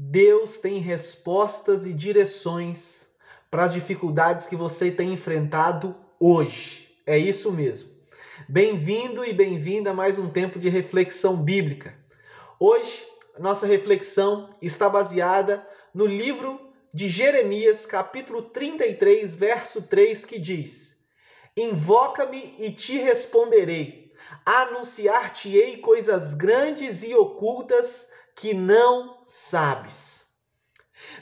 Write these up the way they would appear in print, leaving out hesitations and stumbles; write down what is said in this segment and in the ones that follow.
Deus tem respostas e direções para as dificuldades que você tem enfrentado hoje. É isso mesmo. Bem-vindo e bem-vinda a mais um tempo de reflexão bíblica. Hoje, nossa reflexão está baseada no livro de Jeremias, capítulo 33, verso 3, que diz: Invoca-me e te responderei, anunciar-te-ei coisas grandes e ocultas que não sabes.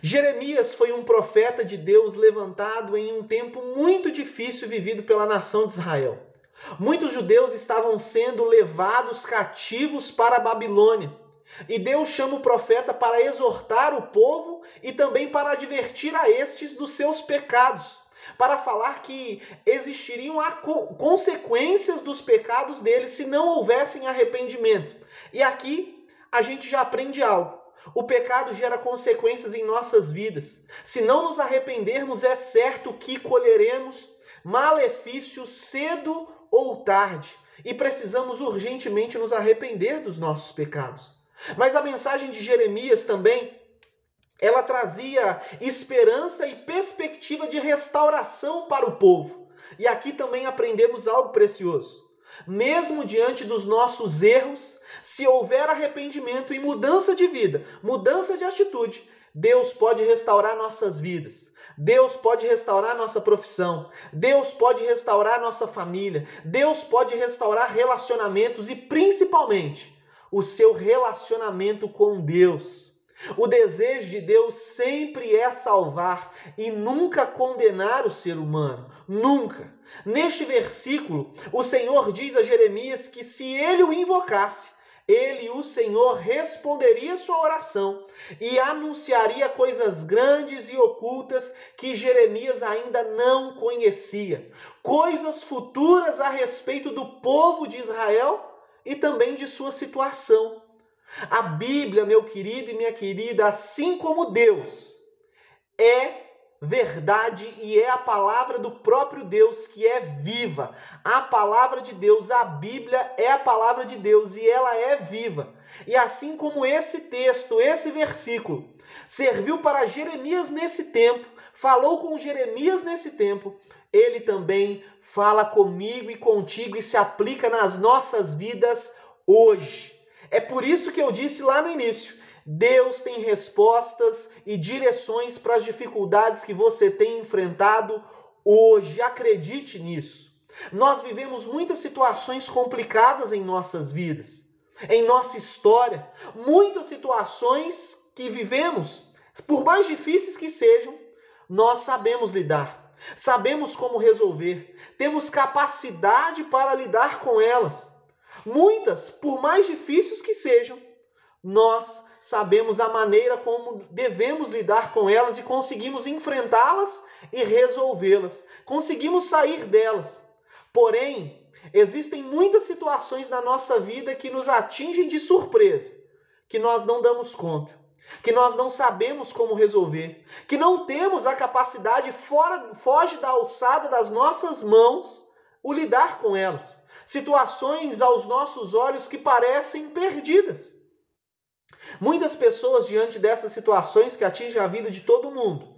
Jeremias foi um profeta de Deus levantado em um tempo muito difícil vivido pela nação de Israel. Muitos judeus estavam sendo levados cativos para a Babilônia. E Deus chama o profeta para exortar o povo e também para advertir a estes dos seus pecados, para falar que existiriam consequências dos pecados deles se não houvessem arrependimento. E aqui a gente já aprende algo. O pecado gera consequências em nossas vidas. Se não nos arrependermos, é certo que colheremos malefícios cedo ou tarde. E precisamos urgentemente nos arrepender dos nossos pecados. Mas a mensagem de Jeremias também, ela trazia esperança e perspectiva de restauração para o povo. E aqui também aprendemos algo precioso. Mesmo diante dos nossos erros, se houver arrependimento e mudança de vida, mudança de atitude, Deus pode restaurar nossas vidas. Deus pode restaurar nossa profissão. Deus pode restaurar nossa família. Deus pode restaurar relacionamentos e principalmente o seu relacionamento com Deus. O desejo de Deus sempre é salvar e nunca condenar o ser humano. Nunca. Neste versículo, o Senhor diz a Jeremias que se ele o invocasse, ele, o Senhor, responderia sua oração e anunciaria coisas grandes e ocultas que Jeremias ainda não conhecia. Coisas futuras a respeito do povo de Israel e também de sua situação. A Bíblia, meu querido e minha querida, assim como Deus, é verdade e é a palavra do próprio Deus que é viva. A palavra de Deus, a Bíblia é a palavra de Deus e ela é viva. E assim como esse texto, esse versículo, serviu para Jeremias nesse tempo, falou com Jeremias nesse tempo, ele também fala comigo e contigo e se aplica nas nossas vidas hoje. É por isso que eu disse lá no início, Deus tem respostas e direções para as dificuldades que você tem enfrentado hoje. Acredite nisso. Nós vivemos muitas situações complicadas em nossas vidas, em nossa história. Muitas situações que vivemos, por mais difíceis que sejam, nós sabemos lidar. Sabemos como resolver. Temos capacidade para lidar com elas. Muitas, por mais difíceis que sejam, nós sabemos a maneira como devemos lidar com elas e conseguimos enfrentá-las e resolvê-las. Conseguimos sair delas. Porém, existem muitas situações na nossa vida que nos atingem de surpresa, que nós não damos conta, que nós não sabemos como resolver, que não temos a capacidade, foge da alçada das nossas mãos, o lidar com elas. Situações aos nossos olhos que parecem perdidas. Muitas pessoas, diante dessas situações que atingem a vida de todo mundo,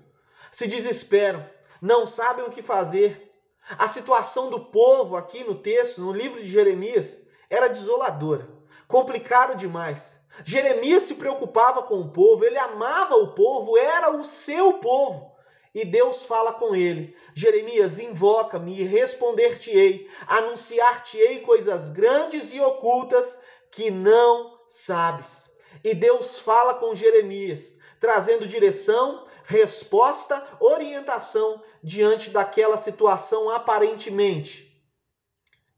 se desesperam, não sabem o que fazer. A situação do povo aqui no texto, no livro de Jeremias, era desoladora, complicada demais. Jeremias se preocupava com o povo, ele amava o povo, era o seu povo. E Deus fala com ele, Jeremias, invoca-me e responder-te-ei, anunciar-te-ei coisas grandes e ocultas que não sabes. E Deus fala com Jeremias, trazendo direção, resposta, orientação diante daquela situação aparentemente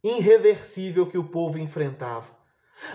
irreversível que o povo enfrentava.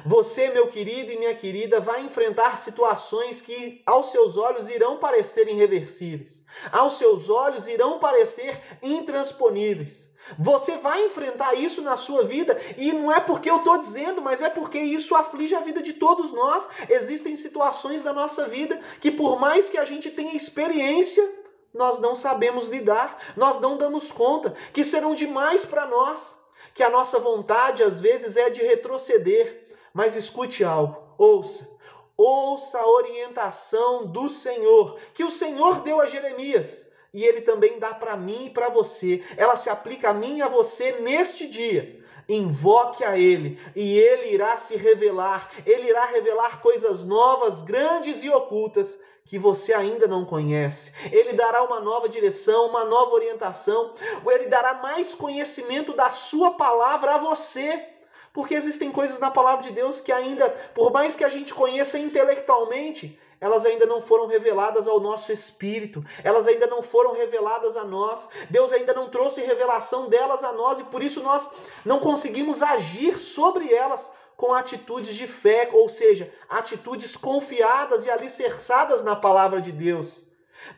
Você, meu querido e minha querida, vai enfrentar situações que aos seus olhos irão parecer irreversíveis. Aos seus olhos irão parecer intransponíveis. Você vai enfrentar isso na sua vida e não é porque eu estou dizendo, mas é porque isso aflige a vida de todos nós. Existem situações da nossa vida que por mais que a gente tenha experiência, nós não sabemos lidar, nós não damos conta, que serão demais para nós, que a nossa vontade às vezes é de retroceder. Mas escute algo, ouça, ouça a orientação do Senhor, que o Senhor deu a Jeremias, e ele também dá para mim e para você. Ela se aplica a mim e a você neste dia. Invoque a Ele, e Ele irá se revelar. Ele irá revelar coisas novas, grandes e ocultas, que você ainda não conhece. Ele dará uma nova direção, uma nova orientação. Ele dará mais conhecimento da sua palavra a você. Porque existem coisas na palavra de Deus que ainda, por mais que a gente conheça intelectualmente, elas ainda não foram reveladas ao nosso espírito, elas ainda não foram reveladas a nós. Deus ainda não trouxe revelação delas a nós, e por isso nós não conseguimos agir sobre elas com atitudes de fé, ou seja, atitudes confiadas e alicerçadas na palavra de Deus.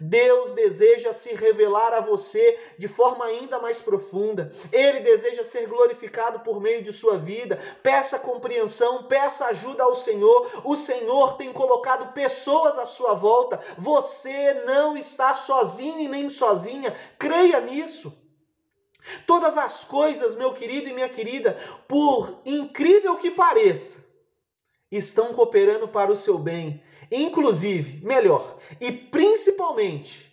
Deus deseja se revelar a você de forma ainda mais profunda. Ele deseja ser glorificado por meio de sua vida. Peça compreensão, peça ajuda ao Senhor. O Senhor tem colocado pessoas à sua volta. Você não está sozinho e nem sozinha. Creia nisso. Todas as coisas, meu querido e minha querida, por incrível que pareça, estão cooperando para o seu bem. Inclusive, melhor, e principalmente,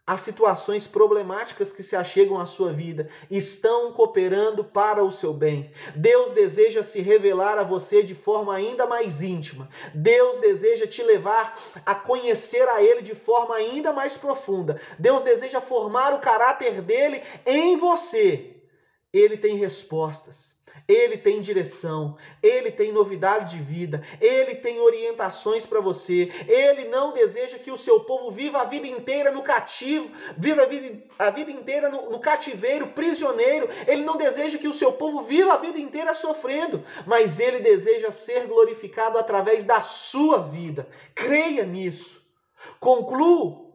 as situações problemáticas que se achegam à sua vida estão cooperando para o seu bem. Deus deseja se revelar a você de forma ainda mais íntima. Deus deseja te levar a conhecer a Ele de forma ainda mais profunda. Deus deseja formar o caráter dele em você. Ele tem respostas. Ele tem direção, Ele tem novidades de vida, Ele tem orientações para você. Ele não deseja que o seu povo viva a vida inteira no cativo, viva a vida inteira no cativeiro, prisioneiro. Ele não deseja que o seu povo viva a vida inteira sofrendo, mas Ele deseja ser glorificado através da sua vida. Creia nisso. Concluo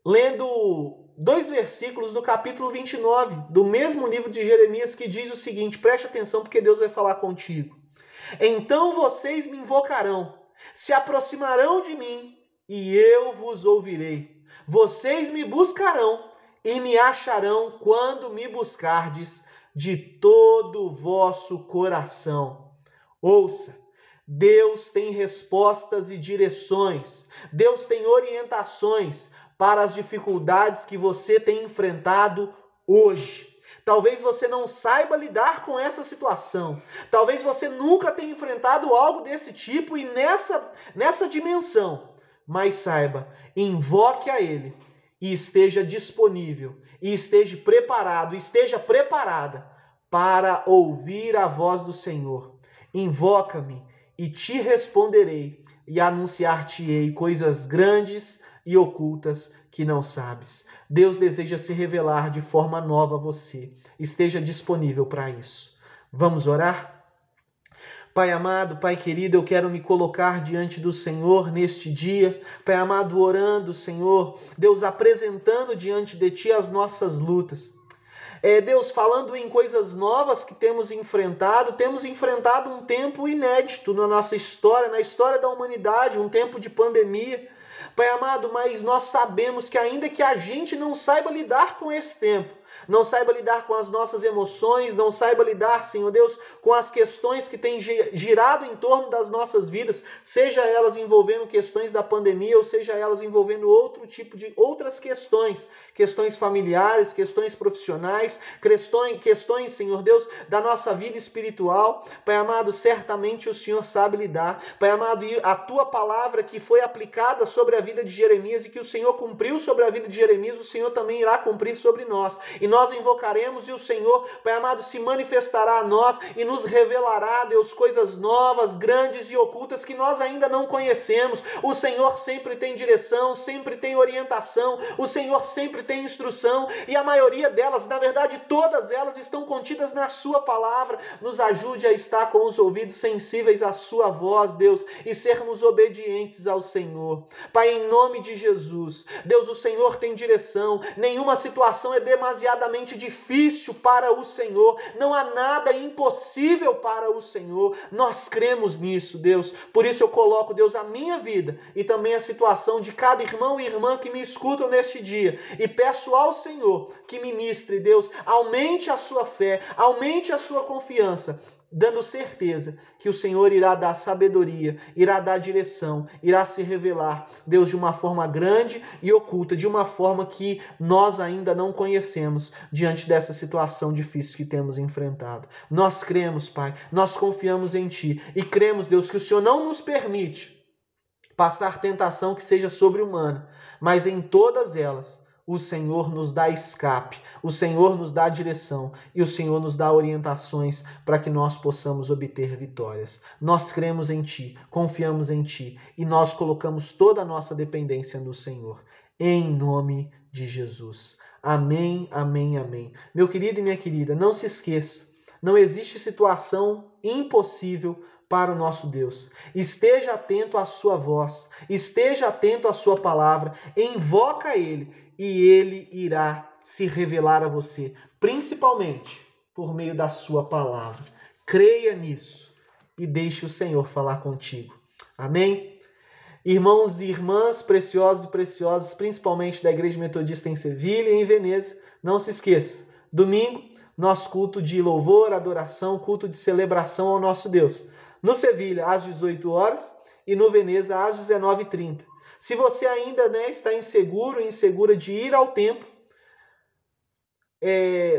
lendo 2 versículos do capítulo 29, do mesmo livro de Jeremias, que diz o seguinte, preste atenção porque Deus vai falar contigo. Então vocês me invocarão, se aproximarão de mim e eu vos ouvirei. Vocês me buscarão e me acharão quando me buscardes de todo o vosso coração. Ouça, Deus tem respostas e direções, Deus tem orientações para as dificuldades que você tem enfrentado hoje. Talvez você não saiba lidar com essa situação. Talvez você nunca tenha enfrentado algo desse tipo e nessa dimensão. Mas saiba, invoque a Ele e esteja disponível, e esteja preparado, esteja preparada para ouvir a voz do Senhor. Invoca-me e te responderei e anunciar-te-ei coisas grandes e ocultas que não sabes. Deus deseja se revelar de forma nova a você. Esteja disponível para isso. Vamos orar? Pai amado, Pai querido, eu quero me colocar diante do Senhor neste dia. Pai amado, orando, Senhor, Deus apresentando diante de Ti as nossas lutas. Deus, falando em coisas novas que temos enfrentado um tempo inédito na nossa história, na história da humanidade, um tempo de pandemia. Pai amado, mas nós sabemos que ainda que a gente não saiba lidar com esse tempo, não saiba lidar com as nossas emoções, não saiba lidar, Senhor Deus, com as questões que têm girado em torno das nossas vidas, seja elas envolvendo questões da pandemia ou seja elas envolvendo outras questões familiares, questões profissionais, questões, Senhor Deus, da nossa vida espiritual. Pai amado, certamente o Senhor sabe lidar. Pai amado, e a Tua palavra que foi aplicada sobre a vida de Jeremias e que o Senhor cumpriu sobre a vida de Jeremias, o Senhor também irá cumprir sobre nós. E nós invocaremos e o Senhor, Pai amado, se manifestará a nós e nos revelará, Deus, coisas novas, grandes e ocultas que nós ainda não conhecemos. O Senhor sempre tem direção, sempre tem orientação, o Senhor sempre tem instrução e a maioria delas, na verdade todas elas estão contidas na Sua palavra. Nos ajude a estar com os ouvidos sensíveis à Sua voz, Deus, e sermos obedientes ao Senhor. Pai, em nome de Jesus, Deus, o Senhor tem direção, nenhuma situação é demasiadamente difícil para o Senhor, não há nada impossível para o Senhor. Nós cremos nisso, Deus. Por isso eu coloco, Deus, a minha vida e também a situação de cada irmão e irmã que me escutam neste dia e peço ao Senhor que ministre, Deus, aumente a sua fé, aumente a sua confiança dando certeza que o Senhor irá dar sabedoria, irá dar direção, irá se revelar, Deus, de uma forma grande e oculta, de uma forma que nós ainda não conhecemos diante dessa situação difícil que temos enfrentado. Nós cremos, Pai, nós confiamos em Ti e cremos, Deus, que o Senhor não nos permite passar tentação que seja sobre-humana, mas em todas elas o Senhor nos dá escape, o Senhor nos dá direção e o Senhor nos dá orientações para que nós possamos obter vitórias. Nós cremos em Ti, confiamos em Ti e nós colocamos toda a nossa dependência no Senhor. Em nome de Jesus. Amém, amém, amém. Meu querido e minha querida, não se esqueça, não existe situação impossível para o nosso Deus. Esteja atento à sua voz, esteja atento à sua palavra, invoca Ele e Ele irá se revelar a você, principalmente por meio da sua palavra. Creia nisso e deixe o Senhor falar contigo. Amém? Irmãos e irmãs, preciosos e preciosas, principalmente da Igreja Metodista em Sevilha e em Veneza, não se esqueça, domingo, nosso culto de louvor, adoração, culto de celebração ao nosso Deus. No Sevilha, às 18 horas, e no Veneza, às 19h30. Se você ainda está inseguro, insegura de ir ao templo,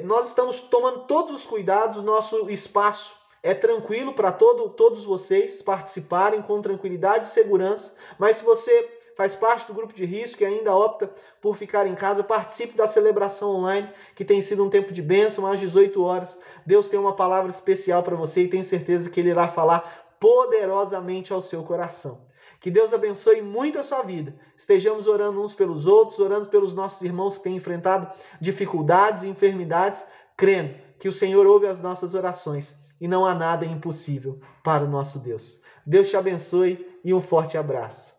nós estamos tomando todos os cuidados, nosso espaço é tranquilo para todos vocês participarem com tranquilidade e segurança, mas se você faz parte do grupo de risco e ainda opta por ficar em casa, participe da celebração online, que tem sido um tempo de bênção, às 18 horas. Deus tem uma palavra especial para você e tenho certeza que Ele irá falar poderosamente ao seu coração. Que Deus abençoe muito a sua vida. Estejamos orando uns pelos outros, orando pelos nossos irmãos que têm enfrentado dificuldades e enfermidades, crendo que o Senhor ouve as nossas orações e não há nada impossível para o nosso Deus. Deus te abençoe e um forte abraço.